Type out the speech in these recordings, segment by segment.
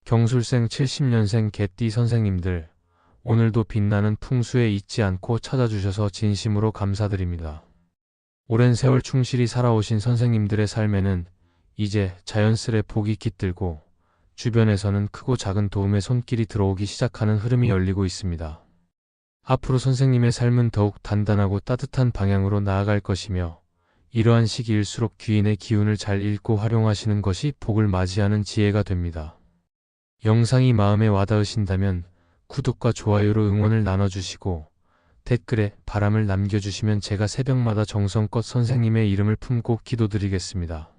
경술생 70년생 개띠 선생님들, 오늘도 빛나는 풍수에 잊지 않고 찾아주셔서 진심으로 감사드립니다. 오랜 세월 충실히 살아오신 선생님들의 삶에는 이제 자연스레 복이 깃들고 주변에서는 크고 작은 도움의 손길이 들어오기 시작하는 흐름이 열리고 있습니다. 앞으로 선생님의 삶은 더욱 단단하고 따뜻한 방향으로 나아갈 것이며 이러한 시기일수록 귀인의 기운을 잘 읽고 활용하시는 것이 복을 맞이하는 지혜가 됩니다. 영상이 마음에 와닿으신다면 구독과 좋아요로 응원을 나눠주시고 댓글에 바람을 남겨주시면 제가 새벽마다 정성껏 선생님의 이름을 품고 기도드리겠습니다.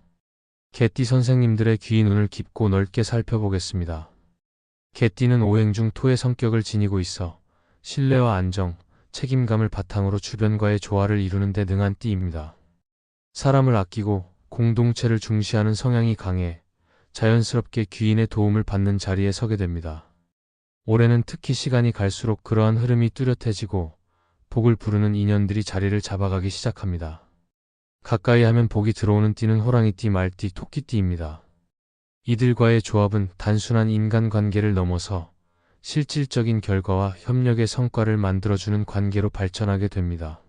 개띠 선생님들의 귀 눈을 깊고 넓게 살펴보겠습니다. 개띠는 오행 중 토의 성격을 지니고 있어 신뢰와 안정, 책임감을 바탕으로 주변과의 조화를 이루는 데 능한 띠입니다. 사람을 아끼고 공동체를 중시하는 성향이 강해 자연스럽게 귀인의 도움을 받는 자리에 서게 됩니다. 올해는 특히 시간이 갈수록 그러한 흐름이 뚜렷해지고 복을 부르는 인연들이 자리를 잡아가기 시작합니다. 가까이 하면 복이 들어오는 띠는 호랑이띠, 말띠, 토끼띠입니다. 이들과의 조합은 단순한 인간관계를 넘어서 실질적인 결과와 협력의 성과를 만들어주는 관계로 발전하게 됩니다.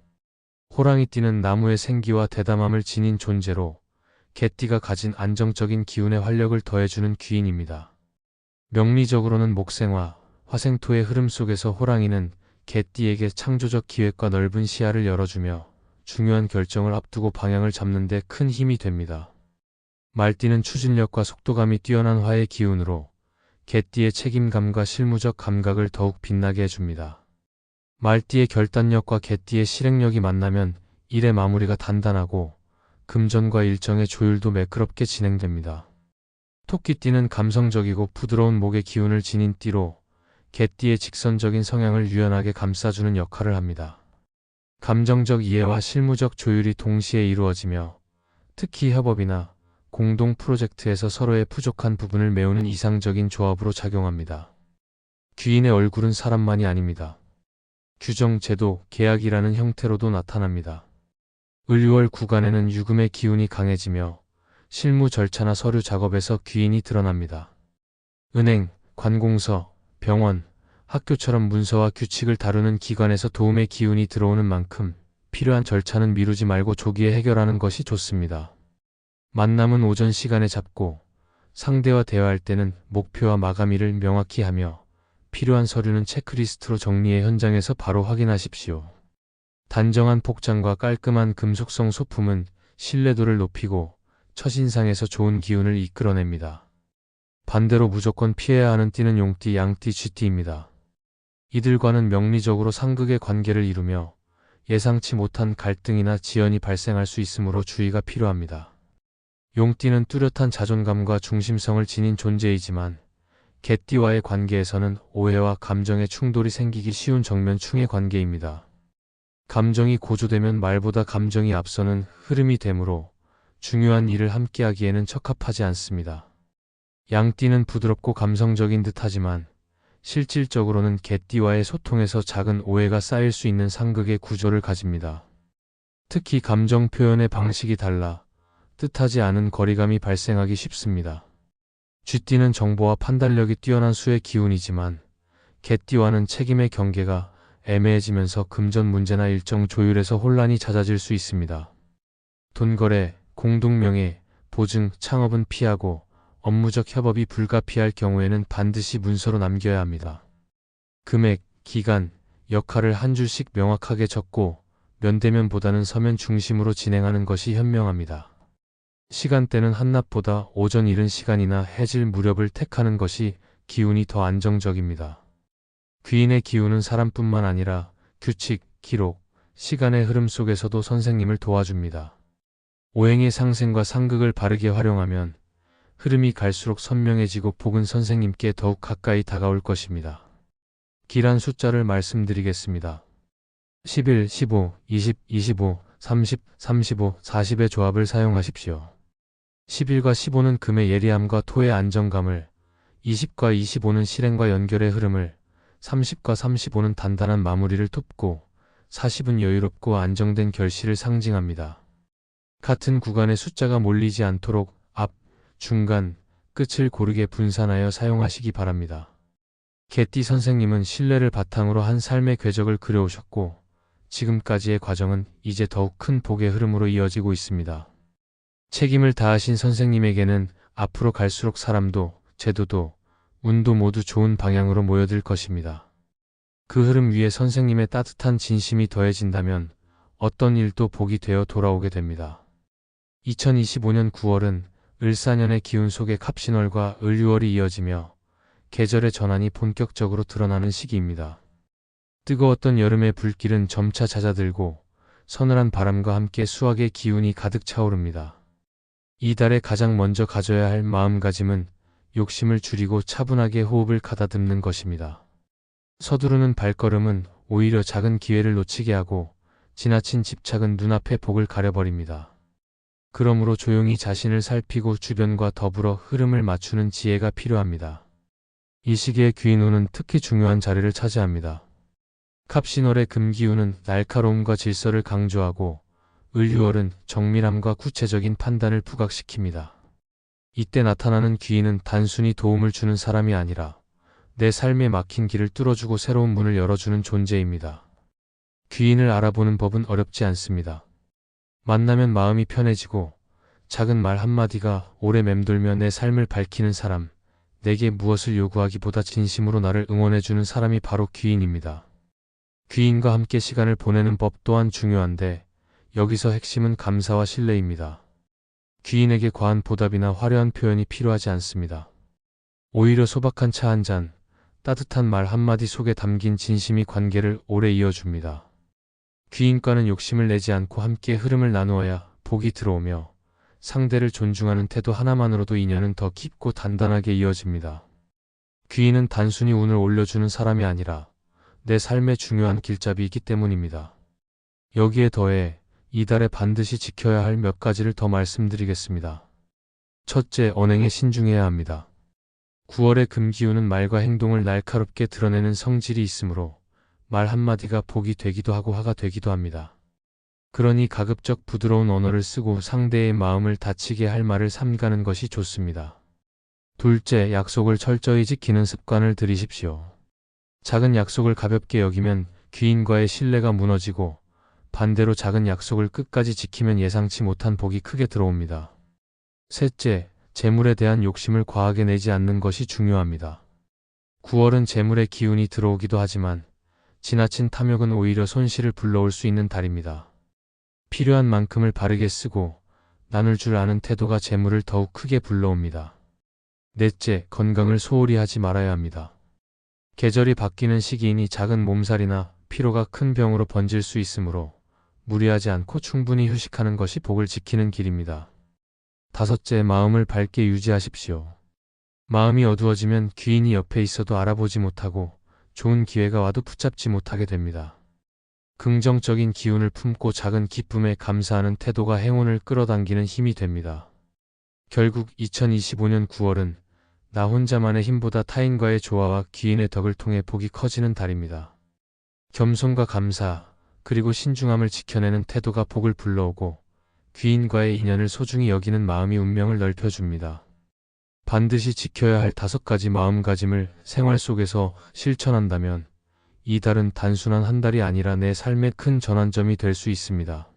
호랑이띠는 나무의 생기와 대담함을 지닌 존재로 개띠가 가진 안정적인 기운에 활력을 더해주는 귀인입니다. 명리적으로는 목생화, 화생토의 흐름 속에서 호랑이는 개띠에게 창조적 기획과 넓은 시야를 열어주며 중요한 결정을 앞두고 방향을 잡는 데 큰 힘이 됩니다. 말띠는 추진력과 속도감이 뛰어난 화의 기운으로 개띠의 책임감과 실무적 감각을 더욱 빛나게 해줍니다. 말띠의 결단력과 개띠의 실행력이 만나면 일의 마무리가 단단하고 금전과 일정의 조율도 매끄럽게 진행됩니다. 토끼띠는 감성적이고 부드러운 목의 기운을 지닌 띠로 개띠의 직선적인 성향을 유연하게 감싸주는 역할을 합니다. 감정적 이해와 실무적 조율이 동시에 이루어지며 특히 협업이나 공동 프로젝트에서 서로의 부족한 부분을 메우는 이상적인 조합으로 작용합니다. 귀인의 얼굴은 사람만이 아닙니다. 규정, 제도, 계약이라는 형태로도 나타납니다. 을유월 구간에는 유금의 기운이 강해지며 실무 절차나 서류 작업에서 귀인이 드러납니다. 은행, 관공서, 병원, 학교처럼 문서와 규칙을 다루는 기관에서 도움의 기운이 들어오는 만큼 필요한 절차는 미루지 말고 조기에 해결하는 것이 좋습니다. 만남은 오전 시간에 잡고 상대와 대화할 때는 목표와 마감일을 명확히 하며 필요한 서류는 체크리스트로 정리해 현장에서 바로 확인하십시오. 단정한 복장과 깔끔한 금속성 소품은 신뢰도를 높이고 첫인상에서 좋은 기운을 이끌어냅니다. 반대로 무조건 피해야 하는 띠는 용띠, 양띠, 쥐띠입니다. 이들과는 명리적으로 상극의 관계를 이루며 예상치 못한 갈등이나 지연이 발생할 수 있으므로 주의가 필요합니다. 용띠는 뚜렷한 자존감과 중심성을 지닌 존재이지만 개띠와의 관계에서는 오해와 감정의 충돌이 생기기 쉬운 정면충의 관계입니다. 감정이 고조되면 말보다 감정이 앞서는 흐름이 되므로 중요한 일을 함께하기에는 적합하지 않습니다. 양띠는 부드럽고 감성적인 듯하지만 실질적으로는 개띠와의 소통에서 작은 오해가 쌓일 수 있는 상극의 구조를 가집니다. 특히 감정 표현의 방식이 달라 뜻하지 않은 거리감이 발생하기 쉽습니다. 쥐띠는 정보와 판단력이 뛰어난 수의 기운이지만 개띠와는 책임의 경계가 애매해지면서 금전 문제나 일정 조율에서 혼란이 잦아질 수 있습니다. 돈거래, 공동명예, 보증, 창업은 피하고 업무적 협업이 불가피할 경우에는 반드시 문서로 남겨야 합니다. 금액, 기간, 역할을 한 줄씩 명확하게 적고 면대면보다는 서면 중심으로 진행하는 것이 현명합니다. 시간대는 한낮보다 오전 이른 시간이나 해질 무렵을 택하는 것이 기운이 더 안정적입니다. 귀인의 기운은 사람뿐만 아니라 규칙, 기록, 시간의 흐름 속에서도 선생님을 도와줍니다. 오행의 상생과 상극을 바르게 활용하면 흐름이 갈수록 선명해지고 복은 선생님께 더욱 가까이 다가올 것입니다. 길한 숫자를 말씀드리겠습니다. 11, 15, 20, 25, 30, 35, 40의 조합을 사용하십시오. 11과 15는 금의 예리함과 토의 안정감을, 20과 25는 실행과 연결의 흐름을, 30과 35는 단단한 마무리를 돕고 40은 여유롭고 안정된 결실을 상징합니다. 같은 구간의 숫자가 몰리지 않도록 앞, 중간, 끝을 고르게 분산하여 사용하시기 바랍니다. 개띠 선생님은 신뢰를 바탕으로 한 삶의 궤적을 그려오셨고 지금까지의 과정은 이제 더욱 큰 복의 흐름으로 이어지고 있습니다. 책임을 다하신 선생님에게는 앞으로 갈수록 사람도, 제도도, 운도 모두 좋은 방향으로 모여들 것입니다. 그 흐름 위에 선생님의 따뜻한 진심이 더해진다면 어떤 일도 복이 되어 돌아오게 됩니다. 2025년 9월은 을사년의 기운 속에 갑신월과 을유월이 이어지며 계절의 전환이 본격적으로 드러나는 시기입니다. 뜨거웠던 여름의 불길은 점차 잦아들고 서늘한 바람과 함께 수확의 기운이 가득 차오릅니다. 이달에 가장 먼저 가져야 할 마음가짐은 욕심을 줄이고 차분하게 호흡을 가다듬는 것입니다. 서두르는 발걸음은 오히려 작은 기회를 놓치게 하고 지나친 집착은 눈앞의 복을 가려버립니다. 그러므로 조용히 자신을 살피고 주변과 더불어 흐름을 맞추는 지혜가 필요합니다. 이 시기에 귀인운은 특히 중요한 자리를 차지합니다. 갑신월의 금기운은 날카로움과 질서를 강조하고 을유월은 정밀함과 구체적인 판단을 부각시킵니다. 이때 나타나는 귀인은 단순히 도움을 주는 사람이 아니라 내 삶에 막힌 길을 뚫어주고 새로운 문을 열어주는 존재입니다. 귀인을 알아보는 법은 어렵지 않습니다. 만나면 마음이 편해지고 작은 말 한마디가 오래 맴돌며 내 삶을 밝히는 사람, 내게 무엇을 요구하기보다 진심으로 나를 응원해주는 사람이 바로 귀인입니다. 귀인과 함께 시간을 보내는 법 또한 중요한데 여기서 핵심은 감사와 신뢰입니다. 귀인에게 과한 보답이나 화려한 표현이 필요하지 않습니다. 오히려 소박한 차 한 잔, 따뜻한 말 한마디 속에 담긴 진심이 관계를 오래 이어줍니다. 귀인과는 욕심을 내지 않고 함께 흐름을 나누어야 복이 들어오며 상대를 존중하는 태도 하나만으로도 인연은 더 깊고 단단하게 이어집니다. 귀인은 단순히 운을 올려주는 사람이 아니라 내 삶의 중요한 길잡이이기 때문입니다. 여기에 더해 이달에 반드시 지켜야 할 몇 가지를 더 말씀드리겠습니다. 첫째, 언행에 신중해야 합니다. 9월의 금기운은 말과 행동을 날카롭게 드러내는 성질이 있으므로 말 한마디가 복이 되기도 하고 화가 되기도 합니다. 그러니 가급적 부드러운 언어를 쓰고 상대의 마음을 다치게 할 말을 삼가는 것이 좋습니다. 둘째, 약속을 철저히 지키는 습관을 들이십시오. 작은 약속을 가볍게 여기면 귀인과의 신뢰가 무너지고 반대로 작은 약속을 끝까지 지키면 예상치 못한 복이 크게 들어옵니다. 셋째, 재물에 대한 욕심을 과하게 내지 않는 것이 중요합니다. 9월은 재물의 기운이 들어오기도 하지만 지나친 탐욕은 오히려 손실을 불러올 수 있는 달입니다. 필요한 만큼을 바르게 쓰고 나눌 줄 아는 태도가 재물을 더욱 크게 불러옵니다. 넷째, 건강을 소홀히 하지 말아야 합니다. 계절이 바뀌는 시기이니 작은 몸살이나 피로가 큰 병으로 번질 수 있으므로 무리하지 않고 충분히 휴식하는 것이 복을 지키는 길입니다. 다섯째, 마음을 밝게 유지하십시오. 마음이 어두워지면 귀인이 옆에 있어도 알아보지 못하고 좋은 기회가 와도 붙잡지 못하게 됩니다. 긍정적인 기운을 품고 작은 기쁨에 감사하는 태도가 행운을 끌어당기는 힘이 됩니다. 결국 2025년 9월은 나 혼자만의 힘보다 타인과의 조화와 귀인의 덕을 통해 복이 커지는 달입니다. 겸손과 감사, 그리고 신중함을 지켜내는 태도가 복을 불러오고 귀인과의 인연을 소중히 여기는 마음이 운명을 넓혀줍니다. 반드시 지켜야 할 5가지 마음가짐을 생활 속에서 실천한다면 이 달은 단순한 한 달이 아니라 내 삶의 큰 전환점이 될 수 있습니다.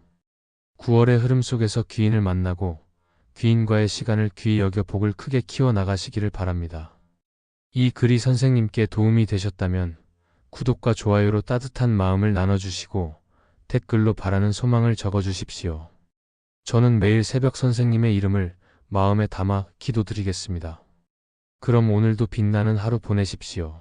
9월의 흐름 속에서 귀인을 만나고 귀인과의 시간을 귀히 여겨 복을 크게 키워나가시기를 바랍니다. 이 글이 선생님께 도움이 되셨다면 구독과 좋아요로 따뜻한 마음을 나눠주시고 댓글로 바라는 소망을 적어주십시오. 저는 매일 새벽 선생님의 이름을 마음에 담아 기도드리겠습니다. 그럼 오늘도 빛나는 하루 보내십시오.